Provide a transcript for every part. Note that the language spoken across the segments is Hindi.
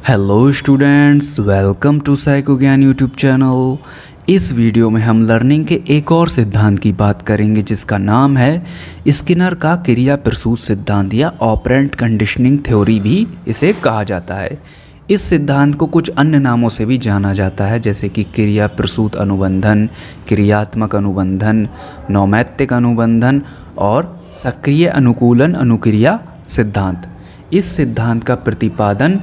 Hello students, welcome to psycho Gyan YouTube channel. इस वीडियो में हम लर्निंग के एक और सिद्धांत की बात करेंगे जिसका नाम है स्किनर का क्रिया प्रसूत सिद्धांत या ऑपरेंट कंडीशनिंग थ्योरी भी इसे कहा जाता है। इस सिद्धांत को कुछ अन्य नामों से भी जाना जाता है जैसे कि क्रिया प्रसूत अनुबंधन, क्रियात्मक अनुबंधन, नौमैत्तिक अनुबंधन और सक्रिय अनुकूलन अनुक्रिया सिद्धांत। इस सिद्धांत का प्रतिपादन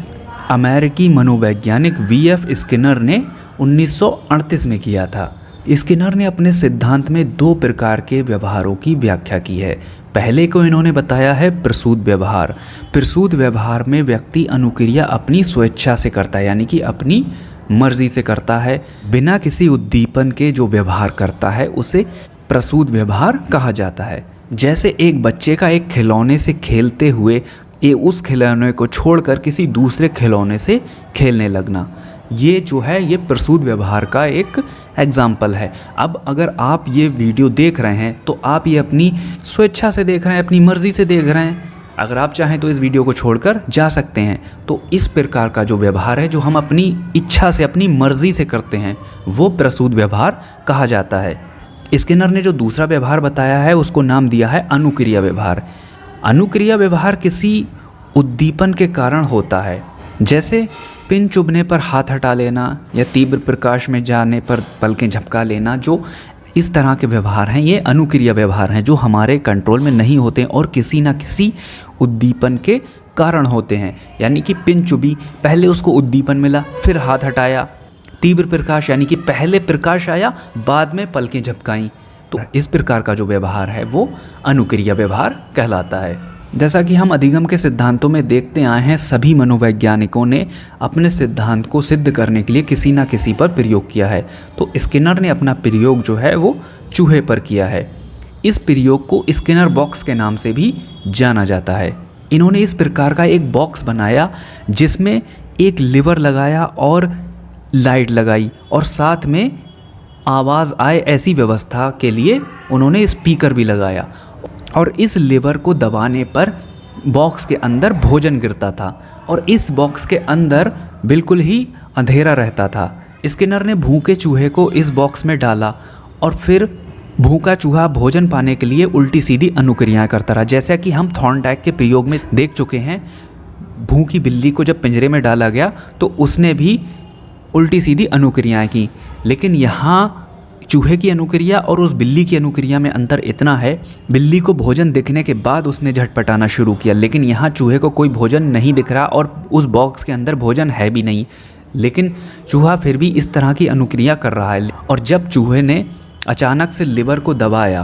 अमेरिकी मनोवैज्ञानिक वीएफ स्किनर ने 1938 में किया था। स्किनर ने अपने सिद्धांत में दो प्रकार के व्यवहारों की व्याख्या की है। पहले को इन्होंने बताया है प्रसूत व्यवहार। प्रसूत व्यवहार में व्यक्ति अनुक्रिया अपनी स्वेच्छा से करता है, यानी कि अपनी मर्जी से करता है, बिना किसी उद्दीपन के जो व्यवहार करता है उसे प्रसूत व्यवहार कहा जाता है। जैसे एक बच्चे का एक खिलौने से खेलते हुए उस खिलौने को छोड़कर किसी दूसरे खिलौने से खेलने लगना, ये जो है ये प्रसूत व्यवहार का एक एग्जाम्पल है। अब अगर आप ये वीडियो देख रहे हैं तो आप ये अपनी स्वेच्छा से देख रहे हैं, अपनी मर्ज़ी से देख रहे हैं। अगर आप चाहें तो इस वीडियो को छोड़कर जा सकते हैं। तो इस प्रकार का जो व्यवहार है जो हम अपनी इच्छा से, अपनी मर्ज़ी से करते हैं, वो प्रसूत व्यवहार कहा जाता है। स्किनर ने जो दूसरा व्यवहार बताया है उसको नाम दिया है अनुक्रिया व्यवहार। अनुक्रिया व्यवहार किसी उद्दीपन के कारण होता है, जैसे पिन चुभने पर हाथ हटा लेना या तीव्र प्रकाश में जाने पर पलकें झपका लेना। जो इस तरह के व्यवहार हैं ये अनुक्रिया व्यवहार हैं जो हमारे कंट्रोल में नहीं होते और किसी न किसी उद्दीपन के कारण होते हैं। यानी कि पिन चुभी, पहले उसको उद्दीपन मिला, फिर हाथ हटाया। तीव्र प्रकाश यानी कि पहले प्रकाश आया, बाद में पलकें झपकाईं। तो इस प्रकार का जो व्यवहार है वो अनुक्रिया व्यवहार कहलाता है। जैसा कि हम अधिगम के सिद्धांतों में देखते आए हैं, सभी मनोवैज्ञानिकों ने अपने सिद्धांत को सिद्ध करने के लिए किसी न किसी पर प्रयोग किया है। तो स्किनर ने अपना प्रयोग जो है वो चूहे पर किया है। इस प्रयोग को स्किनर बॉक्स के नाम से भी जाना जाता है। इन्होंने इस प्रकार का एक बॉक्स बनाया जिसमें एक लीवर लगाया और लाइट लगाई और साथ में आवाज़ आए ऐसी व्यवस्था के लिए उन्होंने स्पीकर भी लगाया। और इस लीवर को दबाने पर बॉक्स के अंदर भोजन गिरता था और इस बॉक्स के अंदर बिल्कुल ही अंधेरा रहता था। स्किनर ने भूखे चूहे को इस बॉक्स में डाला और फिर भूखा चूहा भोजन पाने के लिए उल्टी सीधी अनुक्रियाएं करता रहा। जैसा कि हम थॉर्नडाइक के प्रयोग में देख चुके हैं, भूखी बिल्ली को जब पिंजरे में डाला गया तो उसने भी उल्टी सीधी अनुक्रियाएं की। लेकिन यहाँ चूहे की अनुक्रिया और उस बिल्ली की अनुक्रिया में अंतर इतना है, बिल्ली को भोजन दिखने के बाद उसने झटपटाना शुरू किया, लेकिन यहाँ चूहे को कोई भोजन नहीं दिख रहा और उस बॉक्स के अंदर भोजन है भी नहीं, लेकिन चूहा फिर भी इस तरह की अनुक्रिया कर रहा है। और जब चूहे ने अचानक से लीवर को दबाया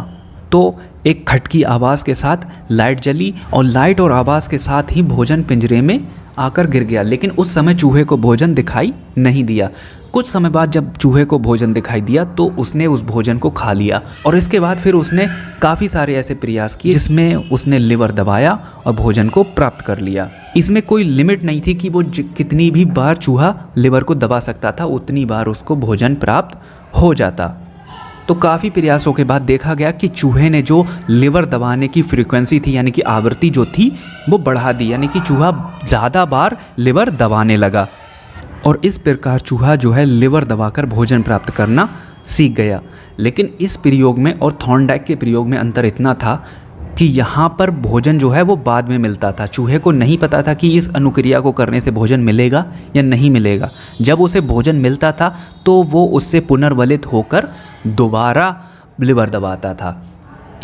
तो एक खटकी आवाज़ के साथ लाइट जली और लाइट और आवाज़ के साथ ही भोजन पिंजरे में आकर गिर गया। लेकिन उस समय चूहे को भोजन दिखाई नहीं दिया। कुछ समय बाद जब चूहे को भोजन दिखाई दिया तो उसने उस भोजन को खा लिया और इसके बाद फिर उसने काफ़ी सारे ऐसे प्रयास किए जिसमें उसने लिवर दबाया और भोजन को प्राप्त कर लिया। इसमें कोई लिमिट नहीं थी कि वो कितनी भी बार चूहा लिवर को दबा सकता था, उतनी बार उसको भोजन प्राप्त हो जाता। तो काफ़ी प्रयासों के बाद देखा गया कि चूहे ने जो लिवर दबाने की फ्रीक्वेंसी थी, यानी कि आवृत्ति जो थी, वो बढ़ा दी, यानी कि चूहा ज़्यादा बार लिवर दबाने लगा और इस प्रकार चूहा जो है लिवर दबाकर भोजन प्राप्त करना सीख गया। लेकिन इस प्रयोग में और थॉर्नडाइक के प्रयोग में अंतर इतना था कि यहाँ पर भोजन जो है वो बाद में मिलता था। चूहे को नहीं पता था कि इस अनुक्रिया को करने से भोजन मिलेगा या नहीं मिलेगा। जब उसे भोजन मिलता था तो वो उससे पुनर्वलित होकर दोबारा लिवर दबाता था।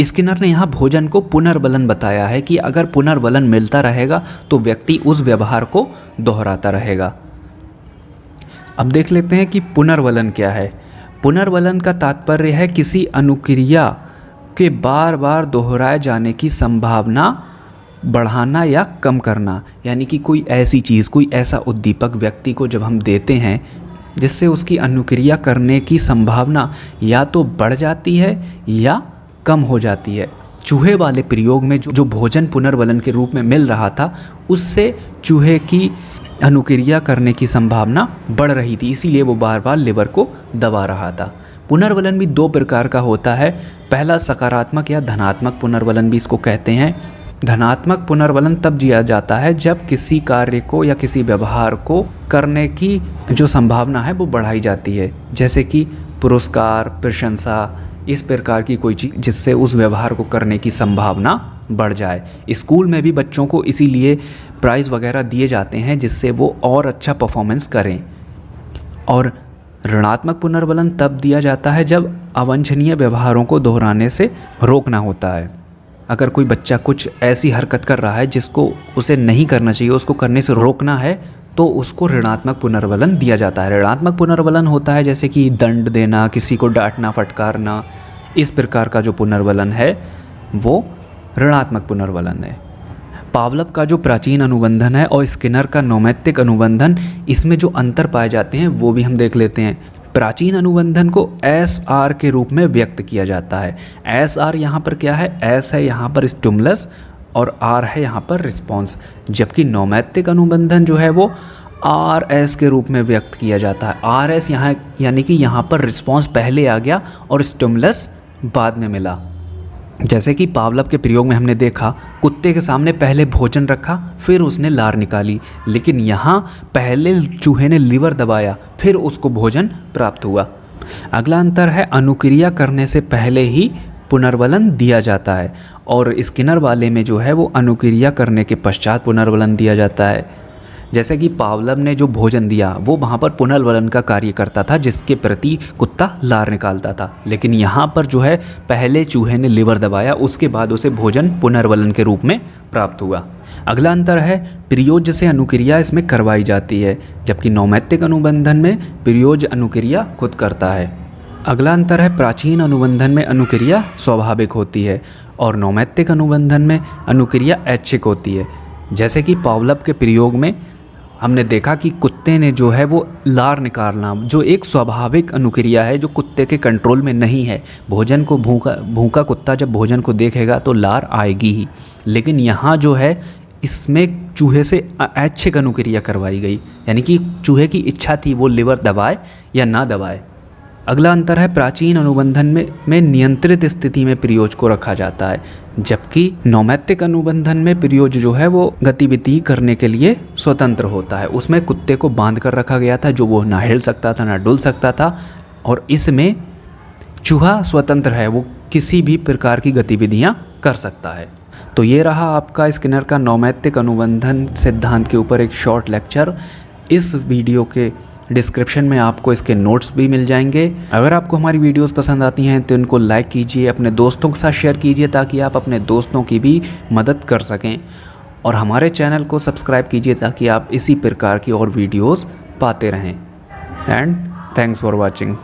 स्किनर ने यहाँ भोजन को पुनर्बलन बताया है कि अगर पुनर्बलन मिलता रहेगा तो व्यक्ति उस व्यवहार को दोहराता रहेगा। अब देख लेते हैं कि पुनर्वलन क्या है। पुनर्वलन का तात्पर्य है किसी अनुक्रिया के बार बार दोहराए जाने की संभावना बढ़ाना या कम करना। यानी कि कोई ऐसी चीज़, कोई ऐसा उद्दीपक व्यक्ति को जब हम देते हैं जिससे उसकी अनुक्रिया करने की संभावना या तो बढ़ जाती है या कम हो जाती है। चूहे वाले प्रयोग में जो भोजन पुनर्वलन के रूप में मिल रहा था उससे चूहे की अनुक्रिया करने की संभावना बढ़ रही थी, इसीलिए वो बार बार लिवर को दबा रहा था। पुनर्वलन भी दो प्रकार का होता है। पहला सकारात्मक या धनात्मक पुनर्वलन भी इसको कहते हैं। धनात्मक पुनर्बलन तब दिया जाता है जब किसी कार्य को या किसी व्यवहार को करने की जो संभावना है वो बढ़ाई जाती है, जैसे कि पुरस्कार, प्रशंसा, इस प्रकार की कोई चीज़ जिससे उस व्यवहार को करने की संभावना बढ़ जाए। स्कूल में भी बच्चों को इसीलिए प्राइज़ वगैरह दिए जाते हैं जिससे वो और अच्छा परफॉर्मेंस करें। और ऋणात्मक पुनर्बलन तब दिया जाता है जब अवांछनीय व्यवहारों को दोहराने से रोकना होता है। अगर कोई बच्चा कुछ ऐसी हरकत कर रहा है जिसको उसे नहीं करना चाहिए, उसको करने से रोकना है, तो उसको ऋणात्मक पुनर्बलन दिया जाता है। ऋणात्मक पुनर्बलन होता है जैसे कि दंड देना, किसी को डांटना, फटकारना, इस प्रकार का जो पुनर्बलन है वो ऋणात्मक पुनर्बलन है। पावलव का जो प्राचीन अनुबंधन है और स्किनर का नैमित्तिक अनुबंधन, इसमें जो अंतर पाए जाते हैं वो भी हम देख लेते हैं। प्राचीन अनुबंधन को SR के रूप में व्यक्त किया जाता है। SR यहाँ पर क्या है? S है यहाँ पर स्टिमुलस और R है यहाँ पर रिस्पॉन्स, जबकि नैमित्तिक अनुबंधन जो है वो RS के रूप में व्यक्त किया जाता है। RS यहाँ यानी कि यहाँ पर रिस्पॉन्स पहले आ गया और स्टिमुलस बाद में मिला। जैसे कि पावलव के प्रयोग में हमने देखा, कुत्ते के सामने पहले भोजन रखा, फिर उसने लार निकाली, लेकिन यहाँ पहले चूहे ने लीवर दबाया, फिर उसको भोजन प्राप्त हुआ। अगला अंतर है अनुक्रिया करने से पहले ही पुनर्बलन दिया जाता है और स्किनर वाले में जो है वो अनुक्रिया करने के पश्चात पुनर्बलन दिया जाता है। जैसे कि पावलव ने जो भोजन दिया वो वहाँ पर पुनर्बलन का कार्य करता था, जिसके प्रति कुत्ता लार निकालता था, लेकिन यहाँ पर जो है पहले चूहे ने लीवर दबाया, उसके बाद उसे भोजन पुनर्बलन के रूप में प्राप्त हुआ। अगला अंतर है प्रयोज्य से अनुक्रिया इसमें करवाई जाती है, जबकि नैमित्तिक अनुबंधन में प्रयोज्य अनुक्रिया खुद करता है। अगला अंतर है प्राचीन अनुबंधन में अनुक्रिया स्वाभाविक होती है और नैमित्तिक अनुबंधन में अनुक्रिया ऐच्छिक होती है। जैसे कि पावलव के प्रयोग में हमने देखा कि कुत्ते ने जो है वो लार निकालना, जो एक स्वाभाविक अनुक्रिया है जो कुत्ते के कंट्रोल में नहीं है। भोजन को भूखा कुत्ता जब भोजन को देखेगा तो लार आएगी ही, लेकिन यहाँ जो है इसमें चूहे से ऐच्छिक अनुक्रिया करवाई गई, यानी कि चूहे की इच्छा थी वो लीवर दबाए या ना दबाए। अगला अंतर है प्राचीन अनुबंधन में नियंत्रित स्थिति में प्रयोज को रखा जाता है, जबकि नैमित्तिक अनुबंधन में प्रयोज जो है वो गतिविधि करने के लिए स्वतंत्र होता है। उसमें कुत्ते को बांध कर रखा गया था जो वो ना हिल सकता था ना डुल सकता था, और इसमें चूहा स्वतंत्र है, वो किसी भी प्रकार की गतिविधियाँ कर सकता है। तो ये रहा आपका स्किनर का नैमित्तिक अनुबंधन सिद्धांत के ऊपर एक शॉर्ट लेक्चर। इस वीडियो के डिस्क्रिप्शन में आपको इसके नोट्स भी मिल जाएंगे। अगर आपको हमारी वीडियोस पसंद आती हैं तो इनको लाइक कीजिए, अपने दोस्तों के साथ शेयर कीजिए ताकि आप अपने दोस्तों की भी मदद कर सकें, और हमारे चैनल को सब्सक्राइब कीजिए ताकि आप इसी प्रकार की और वीडियोस पाते रहें। And thanks for watching.